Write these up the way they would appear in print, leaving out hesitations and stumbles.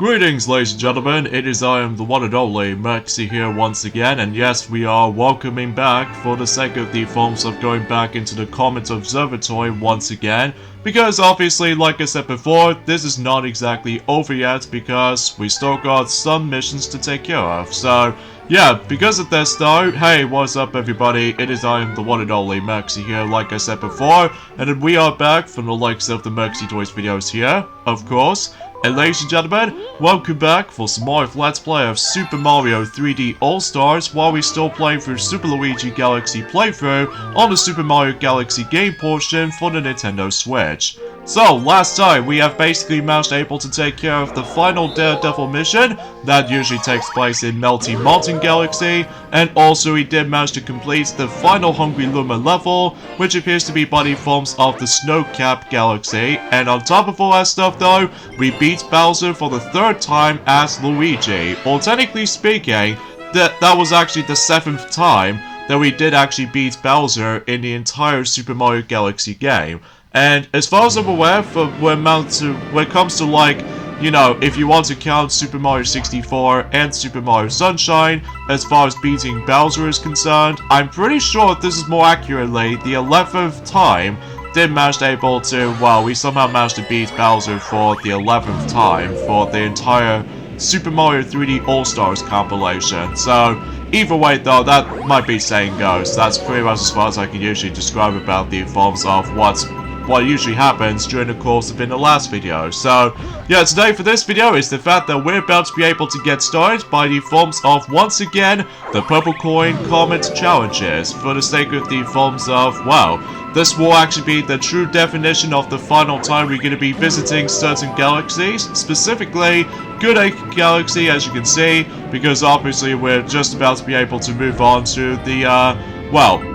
Greetings, ladies and gentlemen, it is I am the one and only Maxi here once again, and yes, we are welcoming back for the sake of the forms of going back into the Comet Observatory once again, because obviously, like I said before, this is not exactly over yet because we still got some missions to take care of, so yeah, because of this though, hey, what's up everybody, it is I am the one and only Maxi here, like I said before, and we are back from the likes of the Maxi Toys videos here, of course. And ladies and gentlemen, welcome back for some more of Let's Play of Super Mario 3D All-Stars while we're still playing through Super Luigi Galaxy playthrough on the Super Mario Galaxy game portion for the Nintendo Switch. So, last time we have basically managed able to take care of the final Daredevil mission that usually takes place in Melty Mountain Galaxy, and also we did manage to complete the final Hungry Luma level, which appears to be body forms of the Snowcap Galaxy, and on top of all that stuff though, we beat Bowser for the third time as Luigi, or technically speaking, that was actually the 7th time that we did actually beat Bowser in the entire Super Mario Galaxy game. And as far as I'm aware, when it comes to like, you know, if you want to count Super Mario 64 and Super Mario Sunshine, as far as beating Bowser is concerned, I'm pretty sure this is more accurately the 11th time did manage able to, well, we somehow managed to beat Bowser for the 11th time for the entire Super Mario 3D All-Stars compilation. So, either way though, that might be saying goes. That's pretty much as far as I can usually describe about the forms of what usually happens during the course of in the last video. So, yeah, today for this video is the fact that we're about to be able to get started by the forms of, once again, the Purple Coin Comet challenges, for the sake of the forms of, well, this will actually be the true definition of the final time we're going to be visiting certain galaxies, specifically Good Acre Galaxy, as you can see, because obviously we're just about to be able to move on to the, well,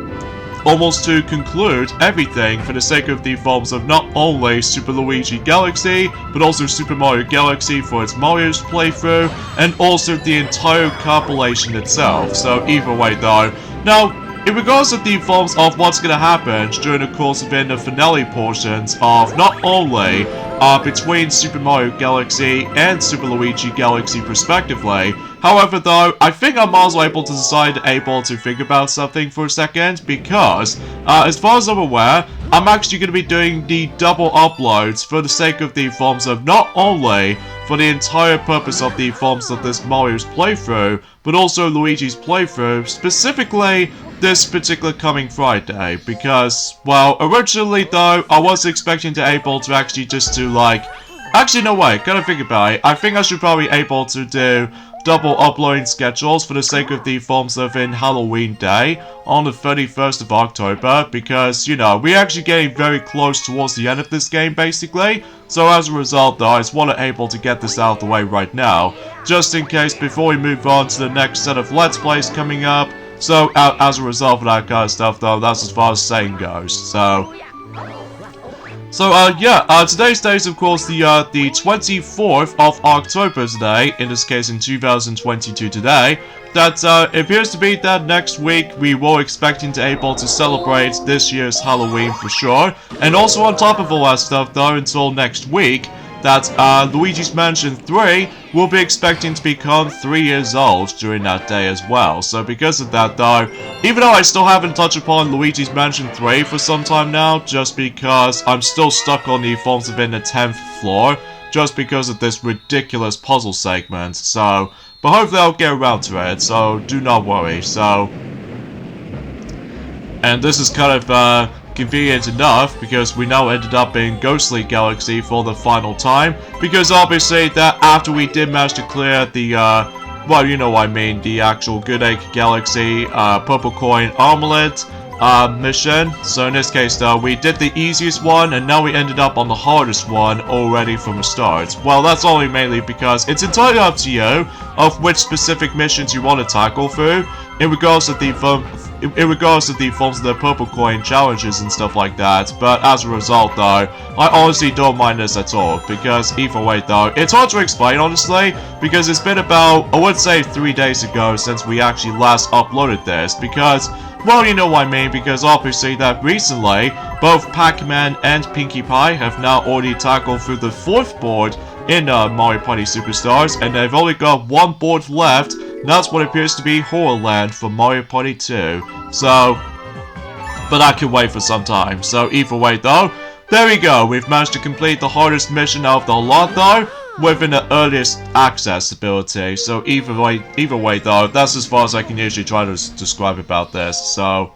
almost to conclude everything for the sake of the forms of not only Super Luigi Galaxy, but also Super Mario Galaxy for its Mario's playthrough, and also the entire compilation itself. So either way though, now, in regards to the forms of what's going to happen during the course of the finale portions of not only between Super Mario Galaxy and Super Luigi Galaxy respectively, however though, I think I'm also able to think about something for a second, because as far as I'm aware, I'm actually going to be doing the double uploads for the sake of the forms of not only for the entire purpose of the forms of this Mario's playthrough, but also Luigi's playthrough, specifically this particular coming Friday, because, well, originally though, I was expecting to able to actually just do like, actually no way, gotta think about it, I think I should probably able to do double uploading schedules for the sake of the forms of in Halloween Day on the 31st of October, because, you know, we're actually getting very close towards the end of this game basically, so as a result though, I just want to able to get this out of the way right now, just in case before we move on to the next set of Let's Plays coming up. So, as a result of that kind of stuff though, that's as far as saying goes, so yeah, today's date is of course the 24th of October today, in this case in 2022 today, that it appears to be that next week we were expecting to able to celebrate this year's Halloween for sure, and also on top of all that stuff though, until next week, that Luigi's Mansion 3 will be expecting to become 3 years old during that day as well. So because of that though, even though I still haven't touched upon Luigi's Mansion 3 for some time now, just because I'm still stuck on the forms of in the 10th floor, just because of this ridiculous puzzle segment, so, but hopefully I'll get around to it, so do not worry, so, and this is kind of, convenient enough, because we now ended up in Ghostly Galaxy for the final time, because obviously that after we did manage to clear the, well, you know what I mean, the actual Good Acre Galaxy, Purple Coin Armlet, mission, so in this case though, we did the easiest one, and now we ended up on the hardest one already from the start. Well, that's only mainly because it's entirely up to you of which specific missions you want to tackle through, in regards to the forms of the Purple Coin challenges and stuff like that, but as a result though, I honestly don't mind this at all, because either way though, it's hard to explain honestly, because it's been about, I would say 3 days ago since we actually last uploaded this, because, well, you know what I mean, because obviously that recently, both Pac-Man and Pinkie Pie have now already tackled through the 4th board in Mario Party Superstars, and they've only got one board left, and that's what appears to be Horrorland for Mario Party 2. So, but that can wait for some time. So either way though, there we go, we've managed to complete the hardest mission out of the lot though, within the earliest access ability. So either way though, that's as far as I can usually try to describe about this. So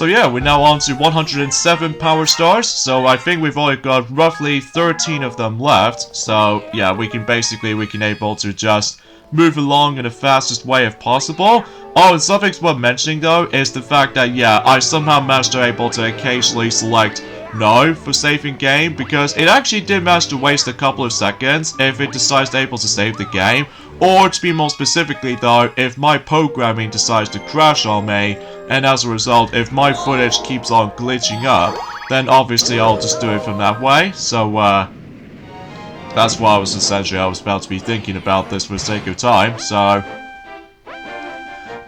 yeah, we're now on to 107 power stars, so I think we've only got roughly 13 of them left. So yeah, we can able to just move along in the fastest way if possible. Oh, and something's worth mentioning though is the fact that yeah, I somehow managed to able to occasionally select no for saving game, because it actually did manage to waste a couple of seconds if it decides to able to save the game, or to be more specifically though, if my programming decides to crash on me, and as a result, if my footage keeps on glitching up, then obviously I'll just do it from that way. So that's why I was about to be thinking about this for the sake of time. So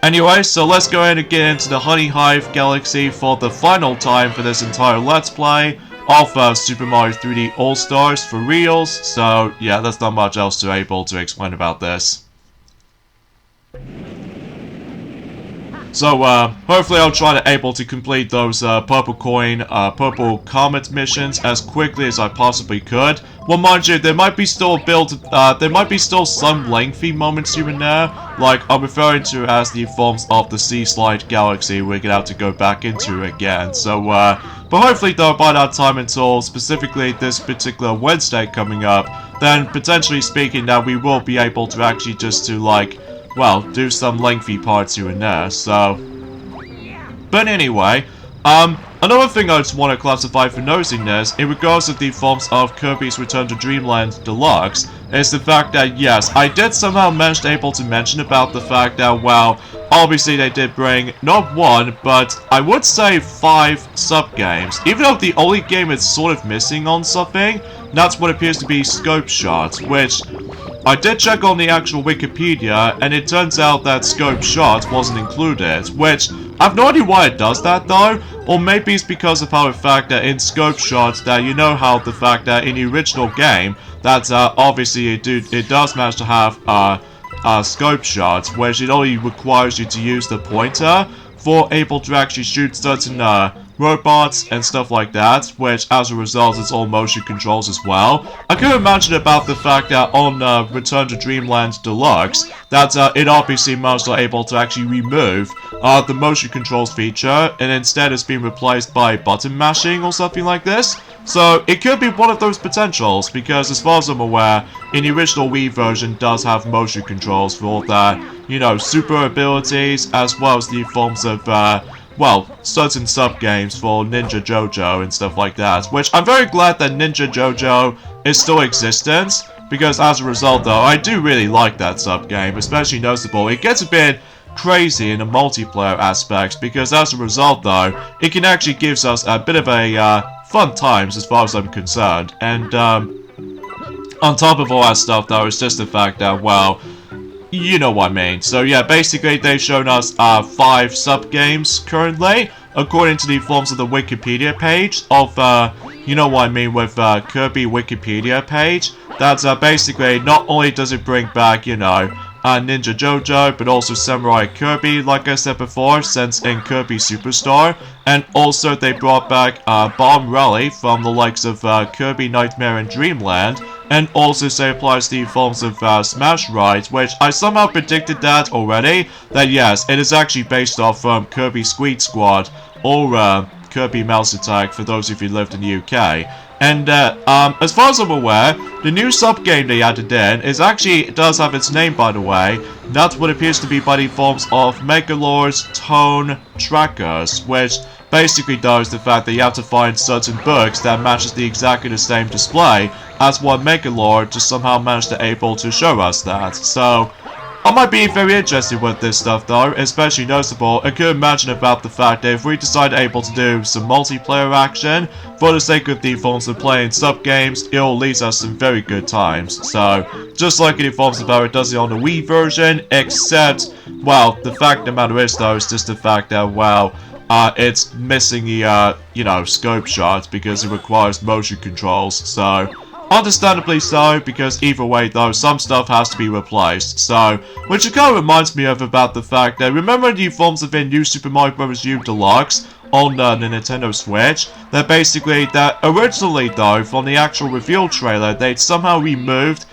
anyway, so let's go ahead and get into the Honey Hive Galaxy for the final time for this entire Let's Play of Super Mario 3D All-Stars for reals. So yeah, there's not much else to able to explain about this. So hopefully I'll try to able to complete those purple Comet missions as quickly as I possibly could. Well, mind you, there might be still some lengthy moments here and there, like I'm referring to as the forms of the Sea Slide Galaxy we're gonna have to go back into again. So but hopefully though, by that time until specifically this particular Wednesday coming up, then potentially speaking that we will be able to actually just to like, well, do some lengthy parts here and there, so. But anyway, another thing I just want to classify for noticing this, in regards to the forms of Kirby's Return to Dreamland Deluxe, is the fact that yes, I did somehow manage to able to mention about the fact that, well, obviously they did bring not one, but I would say 5 sub-games, even though the only game it's sort of missing on something, that's what appears to be Scope Shot, which I did check on the actual Wikipedia, and it turns out that Scope Shot wasn't included, which I have no idea why it does that though, or maybe it's because of how the fact that in Scope Shot that you know how the fact that in the original game that obviously it does manage to have Scope Shot, which it only requires you to use the pointer for able to actually shoot certain robots and stuff like that, which as a result it's all motion controls as well. I could imagine about the fact that on Return to Dreamland Deluxe, that it obviously managed to able to actually remove the motion controls feature, and instead it's been replaced by button mashing or something like this. So it could be one of those potentials, because as far as I'm aware, in the original Wii version does have motion controls for all the, you know, super abilities, as well as the forms of well, certain sub-games for Ninja JoJo and stuff like that, which I'm very glad that Ninja JoJo is still existent, because as a result though, I do really like that sub-game, especially noticeable. It gets a bit crazy in the multiplayer aspects, because as a result though, it can actually give us a bit of a fun times as far as I'm concerned, and on top of all that stuff though, it's just the fact that, well, you know what I mean. So yeah, basically they've shown us 5 sub-games currently, according to the forms of the Wikipedia page of, you know what I mean, with Kirby Wikipedia page. That's basically, not only does it bring back, you know, Ninja JoJo, but also Samurai Kirby, like I said before, since in Kirby Superstar, and also they brought back Bomb Rally from the likes of Kirby Nightmare and Dreamland, and also say applies to the forms of Smash Ride, which I somehow predicted that already, that yes, it is actually based off from Kirby Squeak Squad, or Kirby Mouse Attack for those of you who lived in the UK. And as far as I'm aware, the new sub-game they added in is actually, it does have its name by the way, that's what appears to be by the forms of Megalord's Tone Trackers, which basically does the fact that you have to find certain books that matches the exactly the same display as what Megalord just somehow managed to able to show us that. So I might be very interested with this stuff though, especially noticeable. I could imagine about the fact that if we decide able to do some multiplayer action, for the sake of the forms of playing sub-games, it'll lead us some very good times. So, just like in the forms of how it does it on the Wii version, except, well, the fact of the matter is though, is just the fact that, well, it's missing the, you know, scope shot because it requires motion controls, so... Understandably so, because either way though, some stuff has to be replaced, so... Which it kind of reminds me of about the fact that, remember the forms of New Super Mario Bros. U Deluxe on the Nintendo Switch? That basically, that originally though, from the actual reveal trailer, they'd somehow removed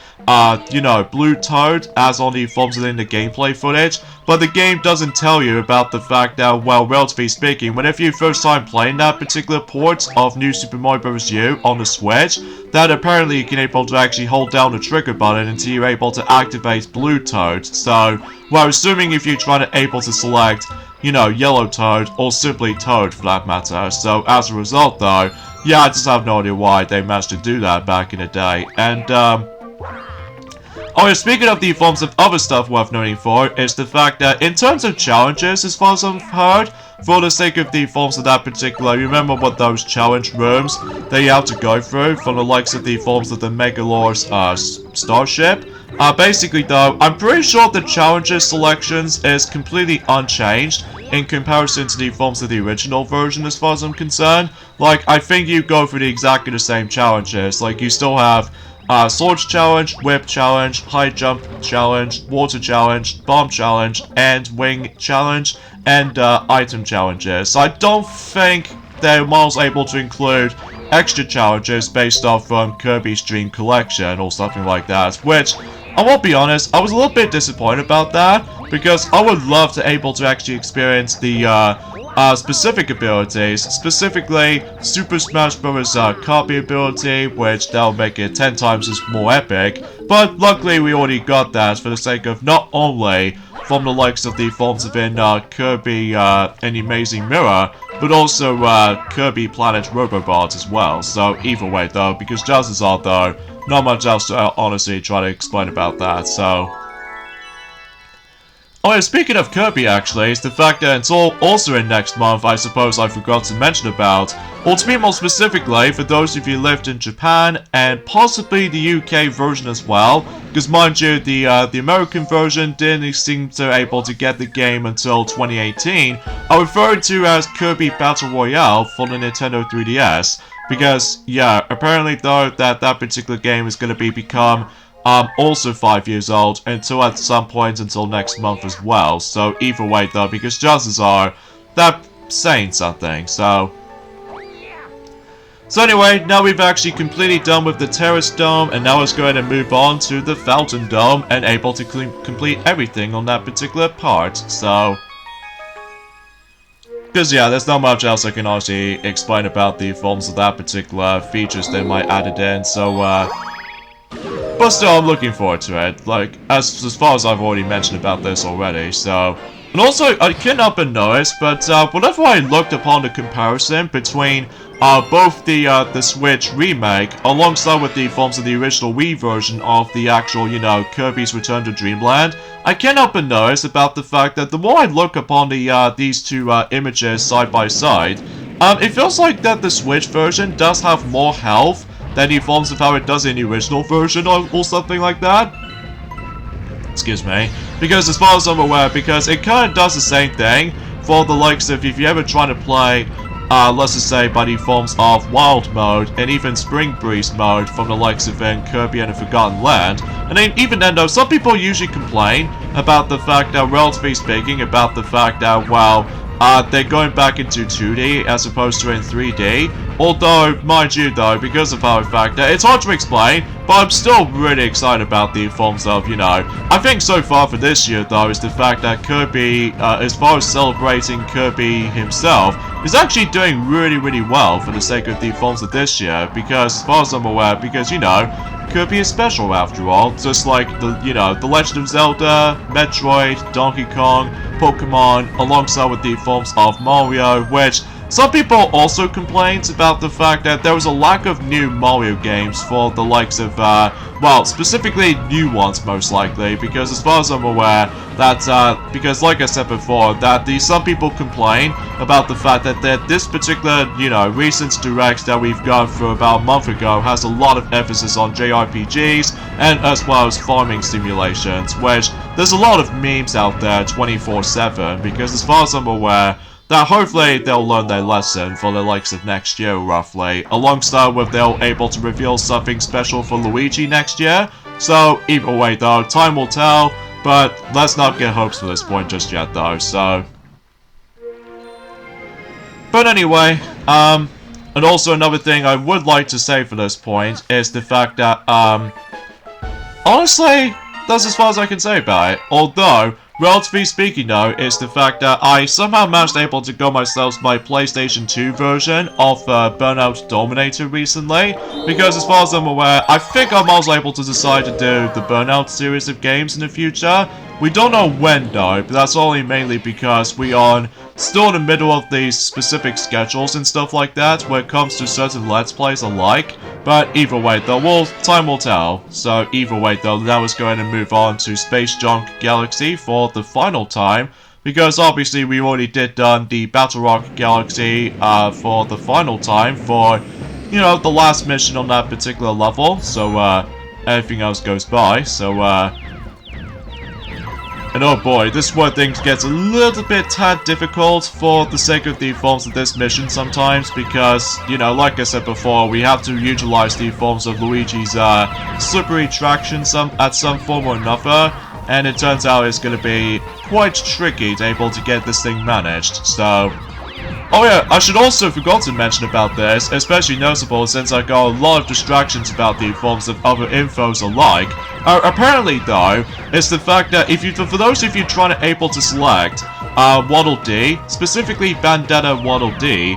you know, Blue Toad as on the forms within the gameplay footage, but the game doesn't tell you about the fact that, well, relatively speaking, whenever you first time playing that particular port of New Super Mario Bros. U on the Switch, that apparently you can able to actually hold down the trigger button until you're able to activate Blue Toad. So, well, assuming if you're trying to able to select, you know, Yellow Toad, or simply Toad for that matter. So, as a result though, yeah, I just have no idea why they managed to do that back in the day. And, oh yeah, speaking of the forms of other stuff worth noting for, is the fact that in terms of challenges, as far as I've heard, for the sake of the forms of that particular, you remember what those challenge rooms that you have to go through from the likes of the forms of the Megalor's starship? Basically though, I'm pretty sure the challenges selections is completely unchanged in comparison to the forms of the original version as far as I'm concerned. Like, I think you go through exactly the same challenges, like you still have Swords Challenge, Whip Challenge, High Jump Challenge, Water Challenge, Bomb Challenge, and Wing Challenge, and Item Challenges. So I don't think they were able to include extra challenges based off from Kirby's Dream Collection or something like that, which, I won't be honest, I was a little bit disappointed about that, because I would love to able to actually experience the specific abilities, specifically Super Smash Bros. Copy ability, which that'll make it 10 times as more epic, but luckily we already got that for the sake of not only from the likes of the forms of in Kirby and the Amazing Mirror, but also Kirby Planet Robobots as well. So either way though, because chances are though, not much else to honestly try to explain about that, so... Oh yeah, speaking of Kirby actually, it's the fact that it's also in next month, I suppose I forgot to mention about. Or to be more specifically, for those of you who lived in Japan, and possibly the UK version as well, because mind you, the American version didn't seem to able to get the game until 2018, I refer to as Kirby Battle Royale for the Nintendo 3DS, because, yeah, apparently though, that particular game is going to become also 5 years old until at some point until next month as well. So either way though, because chances are that's saying something. So anyway, now we've actually completely done with the Terrace Dome, and now let's go ahead and move on to the Fountain Dome and able to complete everything on that particular part. So because yeah, there's not much else I can honestly explain about the forms of that particular features they might added in. So but still, I'm looking forward to it, like, as far as I've already mentioned about this already, so... And also, I can't help but notice, but whenever I looked upon the comparison between both the Switch remake, alongside with the forms of the original Wii version of the actual, you know, Kirby's Return to Dreamland, I can't help but notice about the fact that the more I look upon these two images side by side, it feels like that the Switch version does have more health than the forms of how it does in the original version or something like that. Excuse me. Because as far as I'm aware, because it kind of does the same thing for the likes of if you ever try to play, let's just say by the forms of Wild Mode and even Spring Breeze Mode from the likes of Kirby and the Forgotten Land. And then even then though, some people usually complain about the fact that, relatively speaking, about the fact that, well, they're going back into 2D as opposed to in 3D. Although, mind you though, because of how the fact that it's hard to explain, but I'm still really excited about the forms of, you know, I think so far for this year though is the fact that Kirby, as far as celebrating Kirby himself, is actually doing really well for the sake of the forms of this year, because as far as I'm aware, because, you know, Kirby is special after all, just like the, you know, The Legend of Zelda, Metroid, Donkey Kong, Pokemon, alongside with the forms of Mario, which some people also complained about the fact that there was a lack of new Mario games for the likes of, well, specifically new ones most likely, because as far as I'm aware, that, because like I said before, that some people complain about the fact that this particular, you know, recent Direct that we've gone through about a month ago has a lot of emphasis on JRPGs, and as well as farming simulations, which there's a lot of memes out there 24/7, because as far as I'm aware, that hopefully they'll learn their lesson for the likes of next year, roughly, alongside with they'll able to reveal something special for Luigi next year. So, either way though, time will tell, but let's not get hopes for this point just yet though, so... But anyway, and also another thing I would like to say for this point is the fact that, honestly, that's as far as I can say about it. Although, relatively speaking though, it's the fact that I somehow managed able to go myself my PlayStation 2 version of Burnout Dominator recently. Because as far as I'm aware, I think I'm also able to decide to do the Burnout series of games in the future. We don't know when though, but that's only mainly because we are still in the middle of these specific schedules and stuff like that when it comes to certain Let's Plays alike. But either way though, time will tell. So either way though, now let's go ahead and move on to Space Junk Galaxy for the final time. Because obviously we already did done the Battle Rock Galaxy for the final time for, you know, the last mission on that particular level. So everything else goes by. So and oh boy, this is where things gets a little bit tad difficult for the sake of the forms of this mission sometimes, because, you know, like I said before, we have to utilize the forms of Luigi's slippery traction at some form or another, and it turns out it's going to be quite tricky to able to get this thing managed, so... Oh yeah, I should also forgot to mention about this, especially noticeable since I got a lot of distractions about the forms of other infos alike. Apparently though, it's the fact that for those of you trying to able to select Waddle Dee, specifically Bandetta Waddle Dee,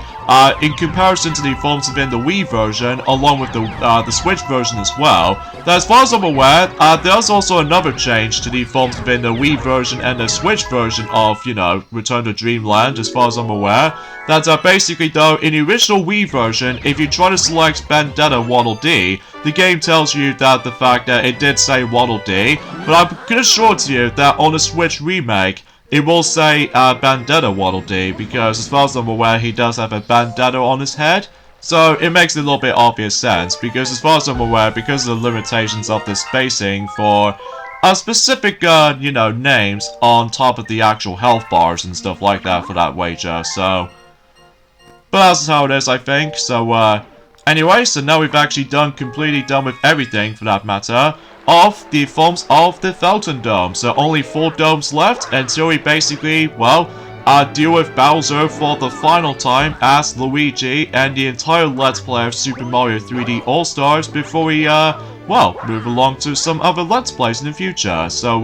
in comparison to the forms within the Wii version, along with the Switch version as well, that as far as I'm aware, there's also another change to the forms within the Wii version and the Switch version of, you know, Return to Dreamland, as far as I'm aware. That basically though, in the original Wii version, if you try to select Bandetta Waddle Dee, the game tells you that the fact that it did say Waddle Dee, but I can assure to you that on the Switch remake, it will say Bandetta Waddle Dee, because as far as I'm aware, he does have a bandana on his head. So it makes a little bit obvious sense, because as far as I'm aware, because of the limitations of the spacing for specific, you know, names on top of the actual health bars and stuff like that for that wager, so... But that's how it is, I think, so, anyway, so now we've actually completely done with everything, for that matter, of the forms of the Felton Dome. So only 4 domes left until we basically, well, deal with Bowser for the final time as Luigi and the entire Let's Play of Super Mario 3D All-Stars before we, well, move along to some other Let's Plays in the future. So,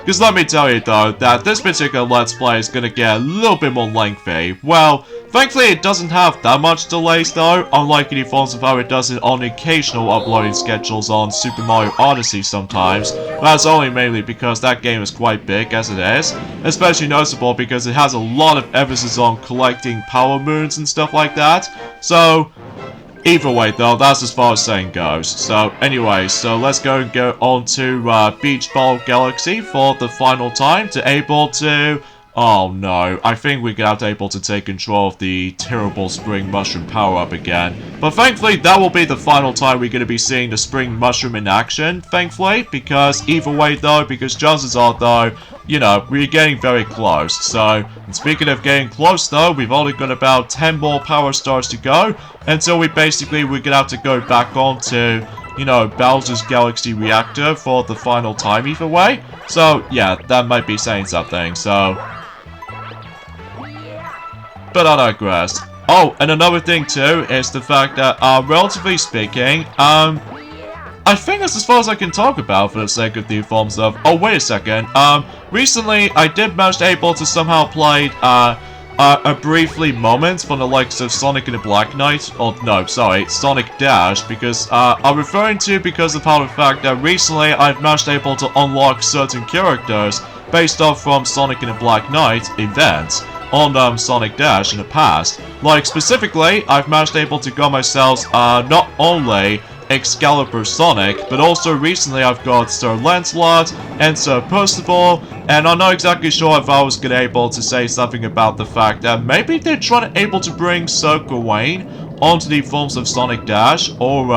because let me tell you though, that this particular Let's Play is gonna get a little bit more lengthy. Well, thankfully it doesn't have that much delays though, unlike any forms of how it does it on occasional uploading schedules on Super Mario Odyssey sometimes. That's only mainly because that game is quite big as it is, especially noticeable because it has a lot of emphasis on collecting power moons and stuff like that. So, either way though, that's as far as saying goes. So anyway, so let's go on to Beach Ball Galaxy for the final time to able to... Oh no, I think we're gonna have to able to take control of the terrible Spring Mushroom power-up again. But thankfully, that will be the final time we're gonna be seeing the Spring Mushroom in action, thankfully. Because either way though, because chances are though, you know, we're getting very close. So, and speaking of getting close though, we've only got about 10 more Power Stars to go. Until we're gonna have to go back on to, you know, Bowser's Galaxy Reactor for the final time either way. So, yeah, that might be saying something, so... But I digress. Oh, and another thing too is the fact that, relatively speaking, I think that's as far as I can talk about for the sake of the forms of... Oh, wait a second. Recently I did manage able to somehow play, a briefly moment from the likes of Sonic and the Black Knight, or no, sorry, Sonic Dash, because, I'm referring to because of how the fact that recently I've managed able to unlock certain characters based off from Sonic and the Black Knight events on Sonic Dash in the past. Like, specifically, I've managed able to go myself, not only Excalibur Sonic, but also recently I've got Sir Lancelot and Sir Percival, and I'm not exactly sure if I was gonna able to say something about the fact that maybe they're trying to able to bring Sir Gawain onto the forms of Sonic Dash, or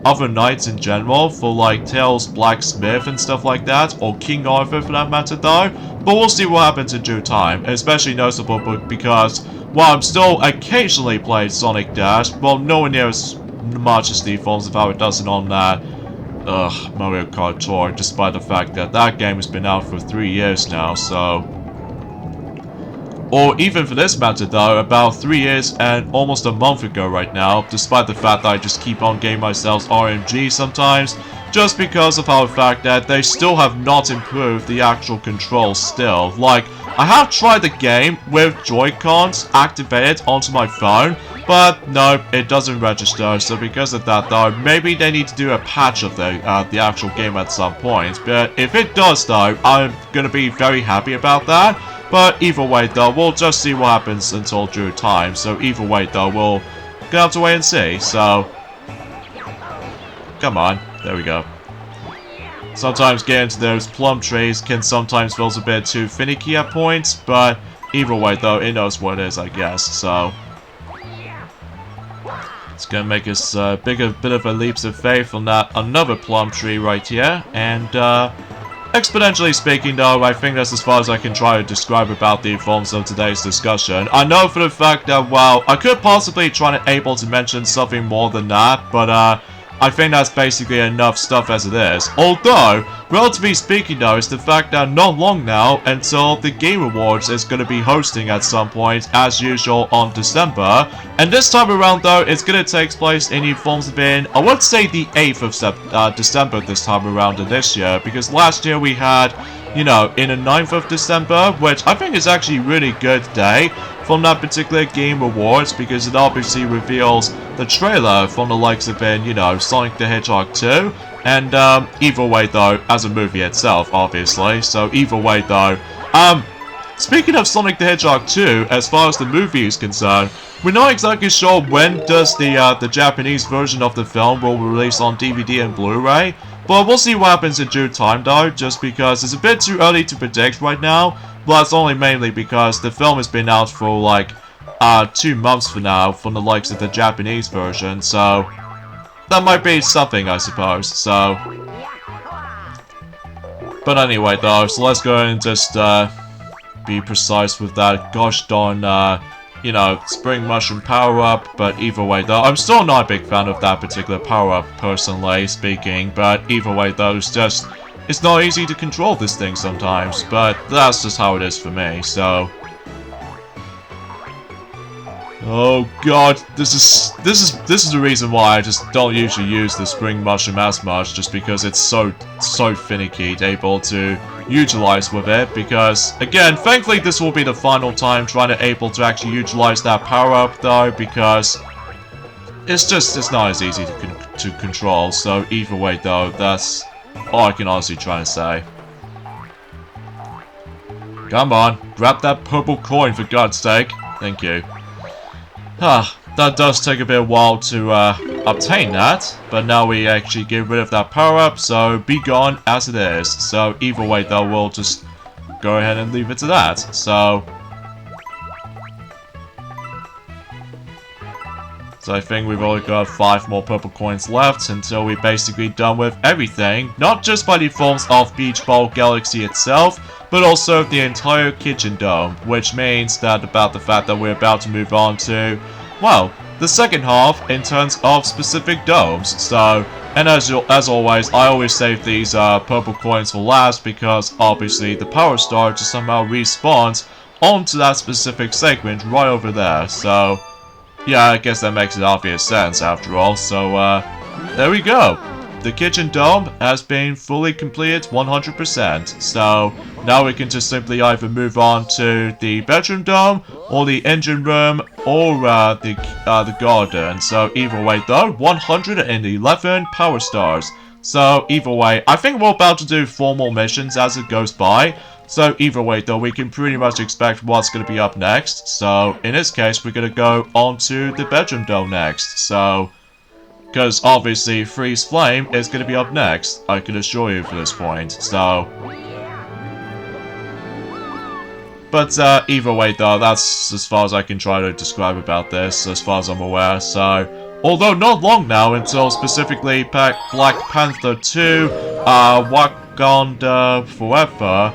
other knights in general, for like Tails Blacksmith and stuff like that, or King Arthur for that matter though, but we'll see what happens in due time, especially noticeable because, while I'm still occasionally playing Sonic Dash, well, nowhere near as much as the forms of how it does it on Mario Kart Tour, despite the fact that that game has been out for 3 years now, so... Or even for this matter though, about 3 years and almost a month ago right now, despite the fact that I just keep on getting myself RMG sometimes, just because of how the fact that they still have not improved the actual controls still. Like, I have tried the game with Joy-Cons activated onto my phone, but no, it doesn't register, so because of that though, maybe they need to do a patch of the actual game at some point, but if it does though, I'm gonna be very happy about that. But either way though, we'll just see what happens until due time, so either way though, we'll gonna have to wait and see, so... Come on, there we go. Sometimes getting to those plum trees can sometimes feel a bit too finicky at points, but either way though, it knows what it is, I guess, so... It's gonna make us a bit of a leaps of faith on that another plum tree right here, and exponentially speaking though, I think that's as far as I can try to describe about the forms of today's discussion. I know for the fact that, well, I could possibly try to able to mention something more than that, but I think that's basically enough stuff as it is. Although, relatively speaking though, it's the fact that not long now until the Game Awards is going to be hosting at some point, as usual, on December. And this time around though, it's going to take place in the forms of I would say the 8th of December this time around in this year, because last year we had, you know, in the 9th of December, which I think is actually a really good day from that particular Game Awards, because it obviously reveals the trailer from the likes of you know, Sonic the Hedgehog 2, and either way though, as a movie itself, obviously, so either way though, speaking of Sonic the Hedgehog 2, as far as the movie is concerned, we're not exactly sure when does the Japanese version of the film will release on DVD and Blu-ray, but we'll see what happens in due time though, just because it's a bit too early to predict right now. But that's only mainly because the film has been out for like 2 months for now from the likes of the Japanese version, so that might be something, I suppose, so... But anyway though, so let's go and just be precise with that gosh darn, you know, Spring Mushroom power-up, but either way though, I'm still not a big fan of that particular power-up, personally speaking, but either way though, it's just... It's not easy to control this thing sometimes, but that's just how it is for me, so... Oh god, this is the reason why I just don't usually use the Spring Mushroom as much, just because it's so finicky able to utilize with it, because, again, thankfully this will be the final time trying to able to actually utilize that power-up though, because it's not as easy to control, so either way though, that's all I can honestly try and say. Come on, grab that purple coin for God's sake. Thank you. That does take a bit of a while to obtain that, but now we actually get rid of that power-up, so be gone as it is. So either way though, we'll just go ahead and leave it to that. So I think we've only got 5 more purple coins left until we're basically done with everything, not just by the forms of Beach Ball Galaxy itself, but also the entire Kitchen Dome, which means that about the fact that we're about to move on to, well, the second half in terms of specific domes. So, and as always, I always save these purple coins for last, because obviously the Power Star just somehow respawns onto that specific segment right over there, so... Yeah, I guess that makes obvious sense after all, so there we go. The Kitchen Dome has been fully completed 100%, so now we can just simply either move on to the Bedroom Dome, or the Engine Room, or the Garden. So either way though, 111 Power Stars. So either way, I think we're about to do 4 more missions as it goes by. So either way though, we can pretty much expect what's going to be up next. So in this case, we're going to go on to the Bedroom Dome next. So, because obviously Freeze Flame is going to be up next, I can assure you for this point. So, but either way though, that's as far as I can try to describe about this, as far as I'm aware. So Although not long now until specifically Black Panther 2, Wakanda Forever,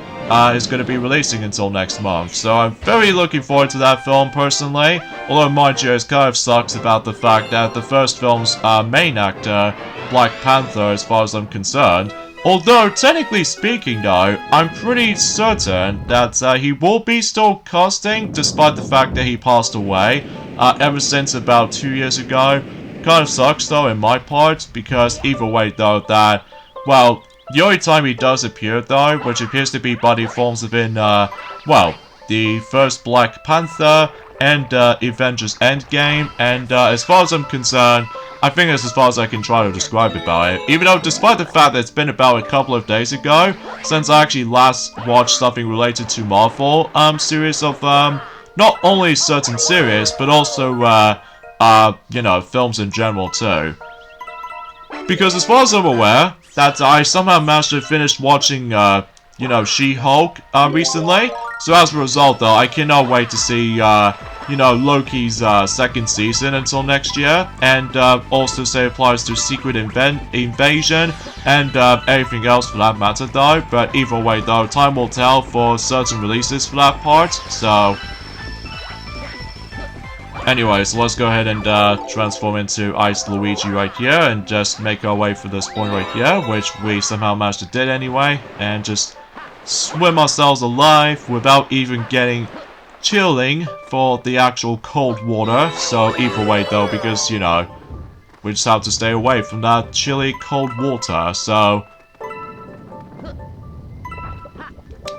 is going to be releasing until next month. So I'm very looking forward to that film personally. Although mind you, it kind of sucks about the fact that the first film's main actor, Black Panther, as far as I'm concerned, although, technically speaking though, I'm pretty certain that he will be still casting, despite the fact that he passed away, ever since about 2 years ago. Kind of sucks though in my part, because either way though that, well, the only time he does appear though, which appears to be body forms within, well, the first Black Panther and Avengers Endgame, and as far as I'm concerned, I think that's as far as I can try to describe about it. Even though, despite the fact that it's been about a couple of days ago since I actually last watched something related to Marvel, series of, not only certain series, but also, you know, films in general too. Because as far as I'm aware, that I somehow managed to finish watching, you know, She-Hulk, recently. So as a result, though, I cannot wait to see, you know, Loki's, second season until next year. And, also say applies to Secret Invasion and, everything else for that matter, though. But either way, though, time will tell for certain releases for that part, so... Anyways, let's go ahead and transform into Ice Luigi right here and just make our way for this point right here, which we somehow managed to do anyway, and just swim ourselves alive without even getting chilling for the actual cold water. So either way though, because, you know, we just have to stay away from that chilly cold water, so...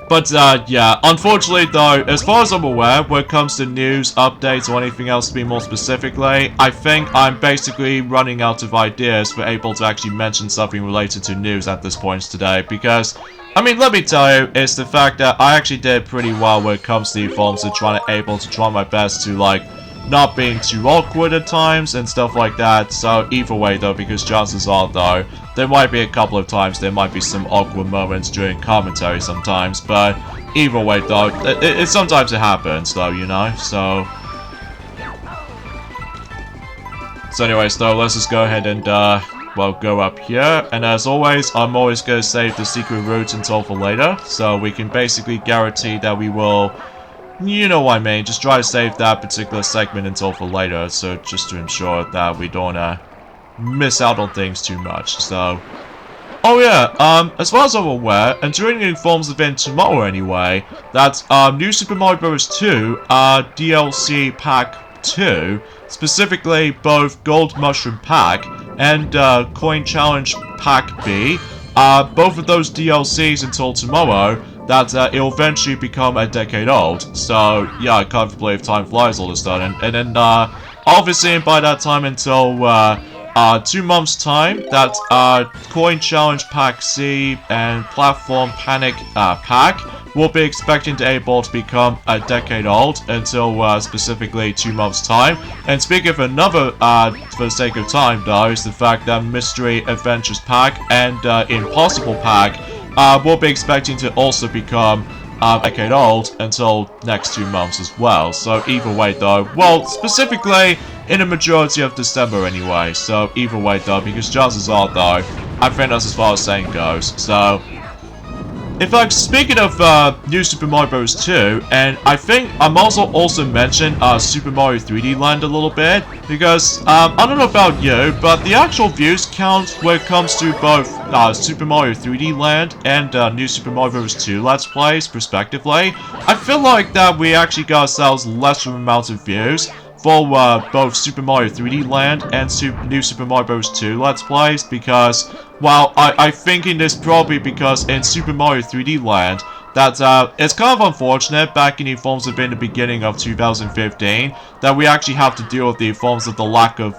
But, yeah, unfortunately though, as far as I'm aware, when it comes to news, updates, or anything else to be more specifically, I think I'm basically running out of ideas for able to actually mention something related to news at this point today, because, I mean, let me tell you, it's the fact that I actually did pretty well when it comes to the forms and able to try my best to, like, not being too awkward at times and stuff like that. So either way though, because chances are though, there might be a couple of times there might be some awkward moments during commentary sometimes, but either way though, it sometimes it happens though, you know, so anyways though, let's just go ahead and well, go up here, and as always, I'm always going to save the secret route until for later, so we can basically guarantee that we will, you know what I mean, just try to save that particular segment until for later, so just to ensure that we don't miss out on things too much, so... Oh yeah, as far as I'm aware, and during the Informs event tomorrow anyway, that New Super Mario Bros. 2 DLC Pack 2, specifically both Gold Mushroom Pack and Coin Challenge Pack B, both of those DLCs until tomorrow, that it'll eventually become a decade old. So, yeah, I can't believe time flies all of a sudden. And then, obviously, by that time until, 2 months' time, that, Coin Challenge Pack C and Platform Panic, Pack will be expecting to able to become a decade old until, specifically 2 months' time. And speaking of another, for the sake of time, though, is the fact that Mystery Adventures Pack and, Impossible Pack we'll be expecting to also become a decade old until next 2 months as well. So either way though, well, specifically in the majority of December anyway. So either way though, because chances are though, I think that's as far as saying goes. So, in fact, speaking of New Super Mario Bros. 2, and I think I'm also mention Super Mario 3D Land a little bit, because I don't know about you, but the actual views count when it comes to both Super Mario 3D Land and New Super Mario Bros. 2 Let's Plays, respectively. I feel like that we actually got ourselves lesser amounts of views for both Super Mario 3D Land and New Super Mario Bros. 2 Let's Plays, because, well, I thinking this probably because in Super Mario 3D Land, that it's kind of unfortunate back in the forms of in the beginning of 2015 that we actually have to deal with the forms of the lack of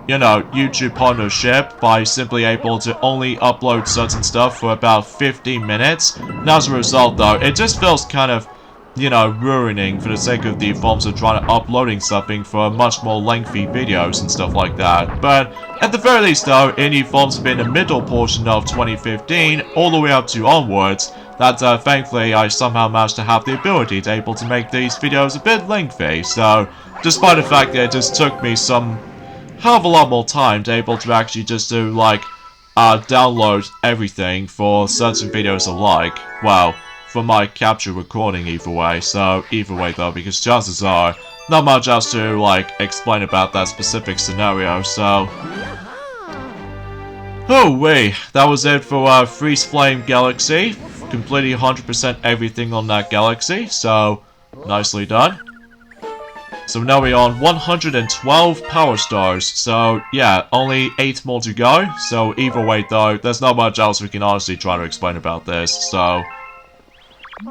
you know, YouTube partnership by simply able to only upload certain stuff for about 15 minutes. And as a result though, it just feels kind of, you know, ruining for the sake of the forms of trying to uploading something for much more lengthy videos and stuff like that. But at the very least though, in the forms of in the middle portion of 2015 all the way up to onwards, that thankfully I somehow managed to have the ability to make these videos a bit lengthy. So despite the fact that it just took me some hell of a lot more time to able to actually just do, like, download everything for certain videos alike. Well, for my capture recording either way, so either way though, because chances are, not much else to, like, explain about that specific scenario, so... Oh wait, that was it for Freeze Flame Galaxy. Completely 100% everything on that galaxy, so nicely done. So now we're on 112 power stars, so yeah, only 8 more to go. So either way though, there's not much else we can honestly try to explain about this, so...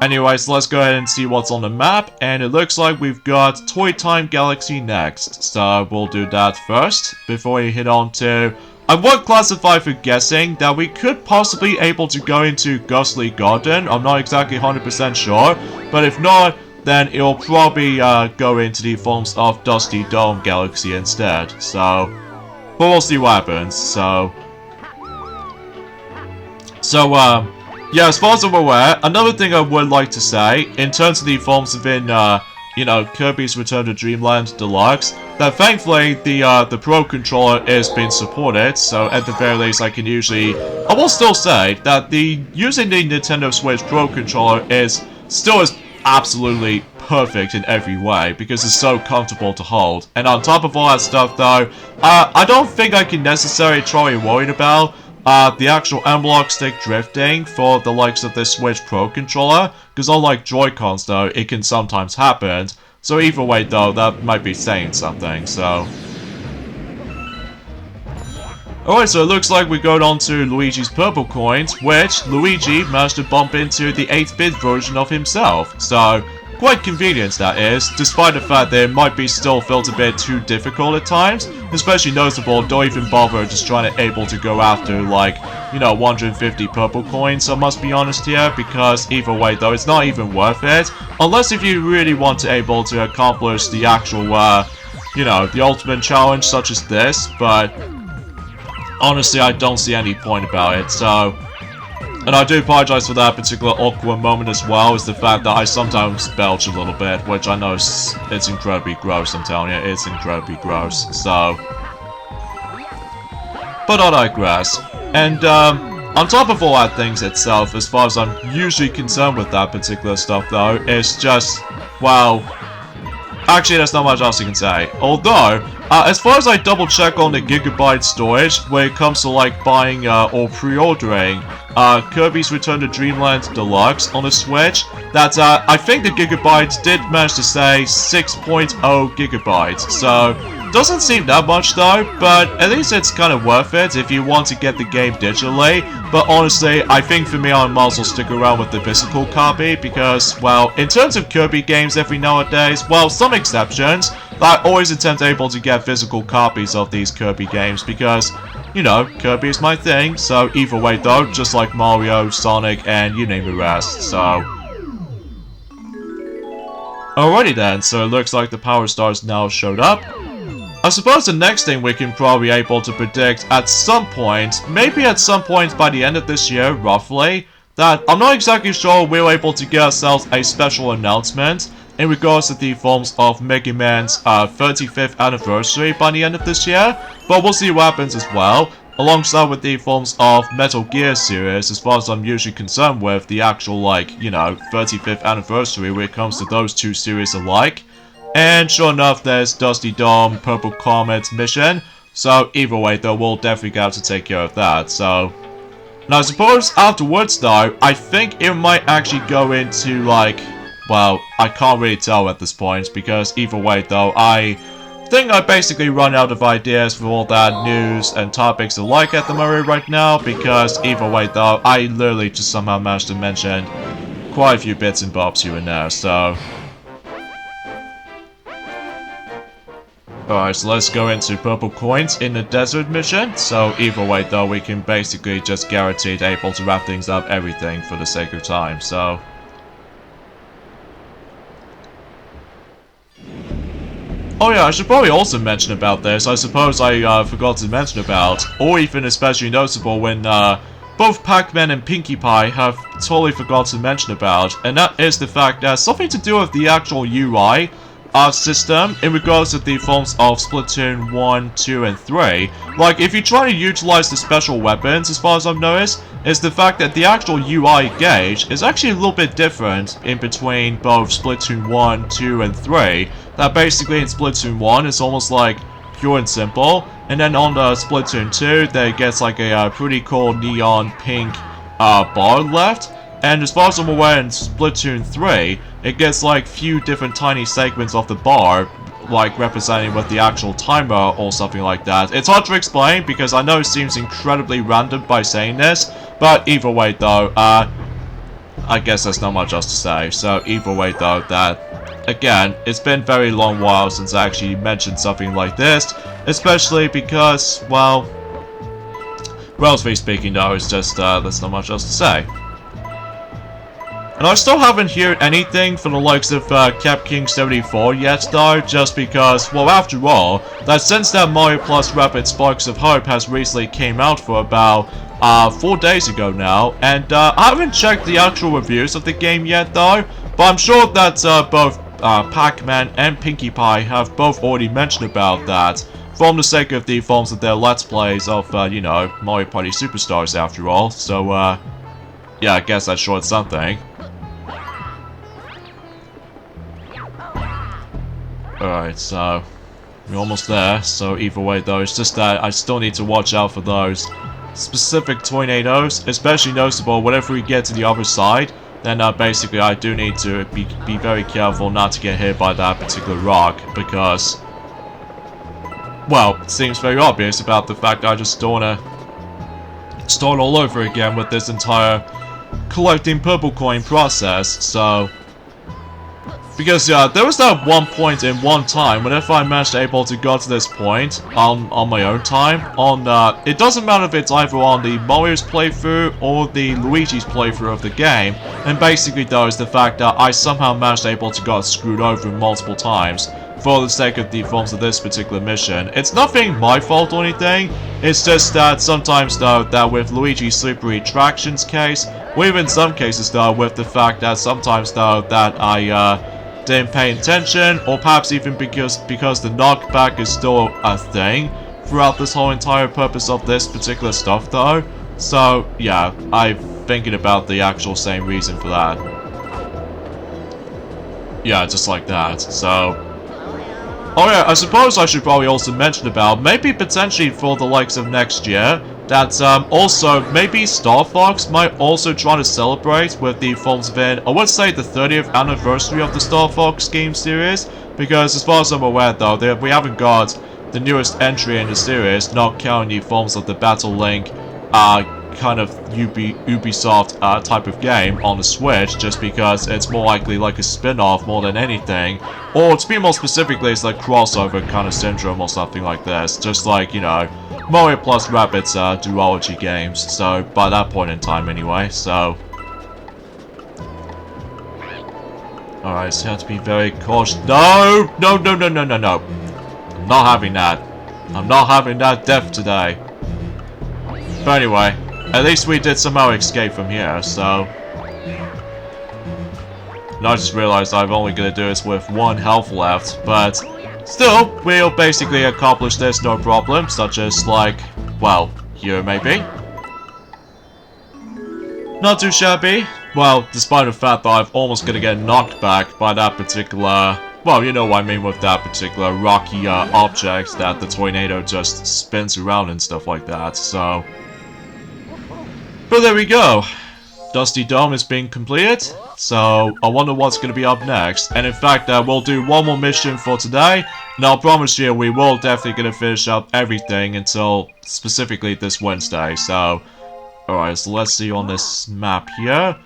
Anyways, let's go ahead and see what's on the map, and it looks like we've got Toy Time Galaxy next. So we'll do that first, before we hit on to... I would classify for guessing that we could possibly able to go into Ghostly Garden. I'm not exactly 100% sure, but if not, then it'll probably go into the forms of Dusty Dome Galaxy instead. So, but we'll see what happens. So, yeah, as far as I'm aware, another thing I would like to say, in terms of the forms within, you know, Kirby's Return to Dreamland Deluxe, that thankfully the Pro Controller is being supported, so at the very least I can usually... I will still say that using the Nintendo Switch Pro Controller still is absolutely perfect in every way, because it's so comfortable to hold. And on top of all that stuff though, I don't think I can necessarily try worried about the actual analog stick drifting for the likes of the Switch Pro Controller, because unlike Joy-Cons though, it can sometimes happen. So either way though, that might be saying something, so... Alright, so it looks like we go on to Luigi's purple coins, which Luigi managed to bump into the 8-bit version of himself. So, quite convenient that is, despite the fact that it might be still felt a bit too difficult at times. Especially noticeable, don't even bother just trying to able to go after, like, you know, 150 purple coins, I must be honest here, because either way though, it's not even worth it. Unless if you really want to able to accomplish the actual, you know, the ultimate challenge such as this, but honestly I don't see any point about it, so... And I do apologize for that particular awkward moment as well, is the fact that I sometimes belch a little bit, which I know it's incredibly gross, I'm telling you, it's incredibly gross, so... But I digress. And, on top of all that things itself, as far as I'm usually concerned with that particular stuff though, it's just, well... Actually, there's not much else you can say. Although, as far as I double check on the gigabyte storage, when it comes to like buying or pre-ordering Kirby's Return to Dreamland Deluxe on the Switch, that I think the gigabytes did manage to say 6.0 gigabytes. So, doesn't seem that much though, but at least it's kind of worth it if you want to get the game digitally. But honestly, I think for me I might as well stick around with the physical copy because, well, in terms of Kirby games every nowadays, well, some exceptions, I always attempt able to get physical copies of these Kirby games because, you know, Kirby is my thing, so either way though, just like Mario, Sonic, and you name the rest, so... Alrighty then, so it looks like the Power Stars now showed up. I suppose the next thing we can probably able to predict at some point, maybe at some point by the end of this year, roughly, that I'm not exactly sure we're able to get ourselves a special announcement in regards to the forms of Mega Man's 35th anniversary by the end of this year, but we'll see what happens as well, alongside with the forms of Metal Gear series, as far as I'm usually concerned with the actual, like, you know, 35th anniversary when it comes to those two series alike. And sure enough, there's Dusty Dome, Purple Comet mission, so either way though, we'll definitely have to take care of that, so... Now I suppose afterwards though, I think it might actually go into like... Well, I can't really tell at this point, because either way though, I think I basically run out of ideas for all that news and topics alike at the moment right now, because either way though, I literally just somehow managed to mention quite a few bits and bobs here and there, so... Alright, so let's go into purple coins in the desert mission. So either way though, we can basically just guaranteed able to wrap things up everything for the sake of time, so... Oh yeah, I should probably also mention about this. I suppose I forgot to mention about, or even especially noticeable when both Pac-Man and Pinkie Pie have totally forgot to mention about, and that is the fact that something to do with the actual UI system in regards to the forms of Splatoon 1, 2, and 3. Like, if you try to utilize the special weapons, as far as I've noticed, is the fact that the actual UI gauge is actually a little bit different in between both Splatoon 1, 2, and 3. That basically in Splatoon 1 it's almost like pure and simple, and then on the Splatoon 2 there gets like a pretty cool neon pink bar left. And as far as I'm aware in Splatoon 3, it gets like few different tiny segments of the bar, like representing with the actual timer or something like that. It's hard to explain because I know it seems incredibly random by saying this, but either way though, I guess there's not much else to say. So either way though, that, again, it's been a very long while since I actually mentioned something like this, especially because, well, relatively speaking though, it's just, there's not much else to say. And I still haven't heard anything from the likes of Cap King 74 yet though, just because, well, after all, that since that Mario Plus Rapid Sparks of Hope has recently came out for about 4 days ago now, and I haven't checked the actual reviews of the game yet though, but I'm sure that both Pac-Man and Pinkie Pie have both already mentioned about that, from the sake of the forms of their Let's Plays of, you know, Mario Party Superstars after all, so yeah, I guess that's sure it's something. Alright, so we're almost there, so either way though, it's just that I still need to watch out for those specific tornadoes, especially noticeable whenever we get to the other side, then basically I do need to be very careful not to get hit by that particular rock, because, well, it seems very obvious about the fact that I just don't want to start all over again with this entire collecting purple coin process, so... Because, yeah, there was that one point in one time, whenever I managed to able to go to this point, on my own time, it doesn't matter if it's either on the Mario's playthrough, or the Luigi's playthrough of the game, and basically though is the fact that I somehow managed to able to get screwed over multiple times, for the sake of the forms of this particular mission. It's nothing my fault or anything, it's just that sometimes though, that with Luigi's Slippery Attractions case, or even in some cases though, with the fact that sometimes though, that I, didn't pay attention, or perhaps even because the knockback is still a thing throughout this whole entire purpose of this particular stuff though. So yeah, I'm thinking about the actual same reason for that. Yeah, just like that, so... Oh yeah, I suppose I should probably also mention about, maybe potentially for the likes of next year, that also maybe Star Fox might also try to celebrate with the forms of I would say the 30th anniversary of the Star Fox game series, because as far as I'm aware though, we haven't got the newest entry in the series, not counting the forms of the Battle Link kind of Ubisoft type of game on the Switch, just because it's more likely like a spin-off more than anything, or to be more specifically, it's like crossover kind of syndrome or something like this, just like, you know, Mario Plus Rabbids duology games, so by that point in time anyway, so... Alright, so you have to be very cautious. No! No, no, no, no, no, no! I'm not having that. I'm not having that death today. But anyway, at least we did somehow escape from here, so... Now I just realized I'm only gonna do this with 1 health left, but... Still, we'll basically accomplish this no problem, such as, like, well, here maybe. Not too shabby. Well, despite the fact that I'm almost gonna get knocked back by that particular... Well, you know what I mean with that particular rocky object that the tornado just spins around and stuff like that, so... But there we go. Dusty Dome is being completed, so I wonder what's going to be up next. And in fact, we'll do one more mission for today, and I'll promise you we will definitely going to finish up everything until specifically this Wednesday. So, alright, so let's see on this map here.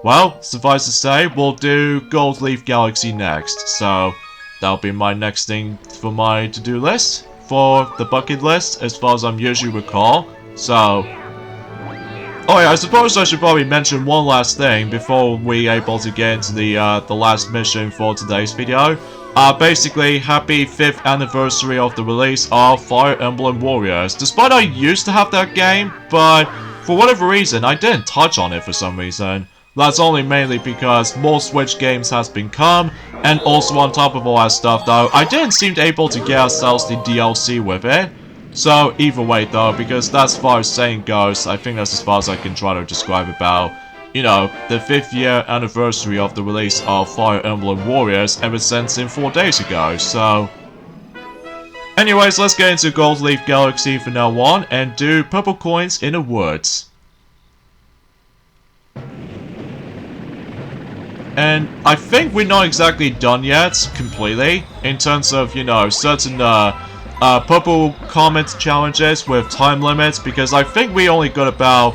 Well, suffice to say, we'll do Gold Leaf Galaxy next, so that'll be my next thing for my to-do list, for the bucket list, as far as I'm usually recall, so... Oh yeah, I suppose I should probably mention one last thing before we able to get into the last mission for today's video. Basically, happy 5th anniversary of the release of Fire Emblem Warriors. Despite I used to have that game, but for whatever reason, I didn't touch on it for some reason. That's only mainly because more Switch games has been come, And also on top of all that stuff though, I didn't seem to able to get ourselves the DLC with it. So either way though, because that's as far as saying goes, I think that's as far as I can try to describe about, you know, the 5th year anniversary of the release of Fire Emblem Warriors ever since in 4 days ago, so... Anyways, let's get into Gold Leaf Galaxy from now on and do purple coins in the woods. And I think we're not exactly done yet, completely, in terms of, you know, certain, purple Comet challenges with time limits, because I think we only got about,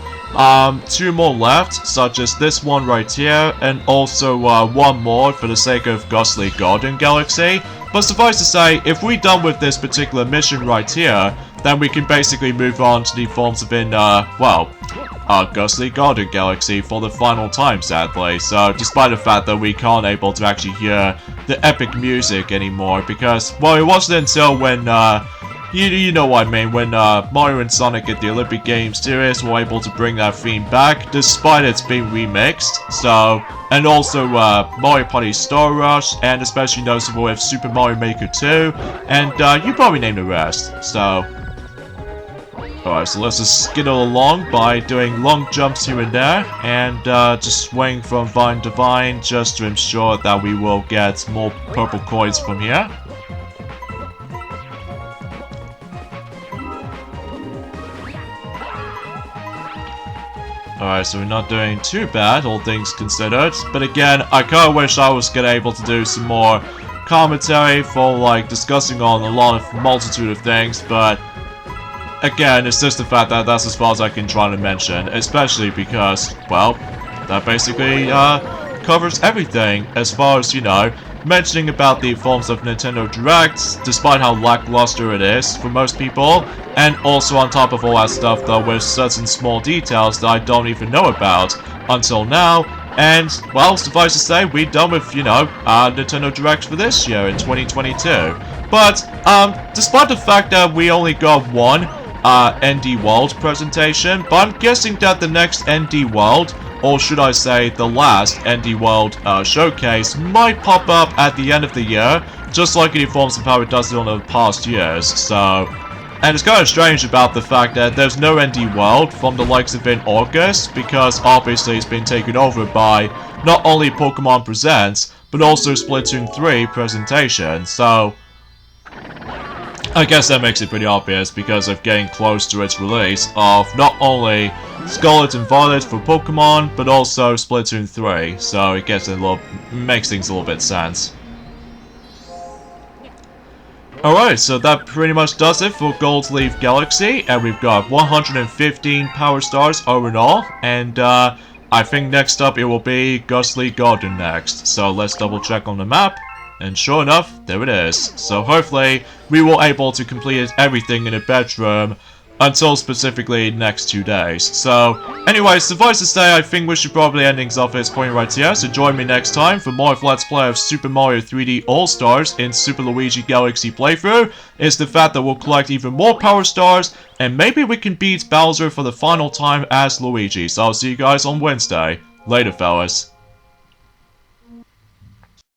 2 more left, such as this one right here, and also, 1 more for the sake of Ghostly Garden Galaxy. But suffice to say, if we're done with this particular mission right here, then we can basically move on to the forms of Ghostly Garden Galaxy for the final time, sadly. So, despite the fact that we can't able to actually hear the epic music anymore, because, well, it wasn't until when, you know what I mean, when Mario and Sonic at the Olympic Games series were able to bring that theme back, despite it's being remixed, so... And also Mario Party Star Rush, and especially noticeable with Super Mario Maker 2, and you probably name the rest, so... Alright, so let's just skittle along by doing long jumps here and there, and just swing from vine to vine, just to ensure that we will get more purple coins from here. Alright, so we're not doing too bad, all things considered. But again, I kinda wish I was gonna able to do some more commentary for, like, discussing on a lot of multitude of things, but... Again, it's just the fact that that's as far as I can try to mention, especially because, well, that basically, covers everything, as far as, you know, mentioning about the forms of Nintendo Directs, despite how lackluster it is for most people, and also on top of all that stuff though with certain small details that I don't even know about until now, and, well, suffice to say, we're done with, you know, Nintendo Direct for this year in 2022. But, despite the fact that we only got one, ND World presentation, but I'm guessing that the next ND World, or should I say the last ND World showcase, might pop up at the end of the year, just like it informs of how it does it on the past years, so... And it's kind of strange about the fact that there's no ND World from the likes of in August, because obviously it's been taken over by not only Pokemon Presents, but also Splatoon 3 presentation, so... I guess that makes it pretty obvious because of getting close to its release of not only Scarlet and Violet for Pokemon, but also Splatoon 3, so it gets makes things a little bit sense. Alright, so that pretty much does it for Gold Leaf Galaxy, and we've got 115 Power Stars overall, and I think next up it will be Ghostly Garden next, so let's double check on the map. And sure enough, there it is. So hopefully, we will able to complete everything in the bedroom until specifically next 2 days. So, anyway, suffice to say, I think we should probably end things off at this point right here. So join me next time for more of Let's Play of Super Mario 3D All-Stars in Super Luigi Galaxy playthrough. It's the fact that we'll collect even more Power Stars, and maybe we can beat Bowser for the final time as Luigi. So I'll see you guys on Wednesday. Later, fellas.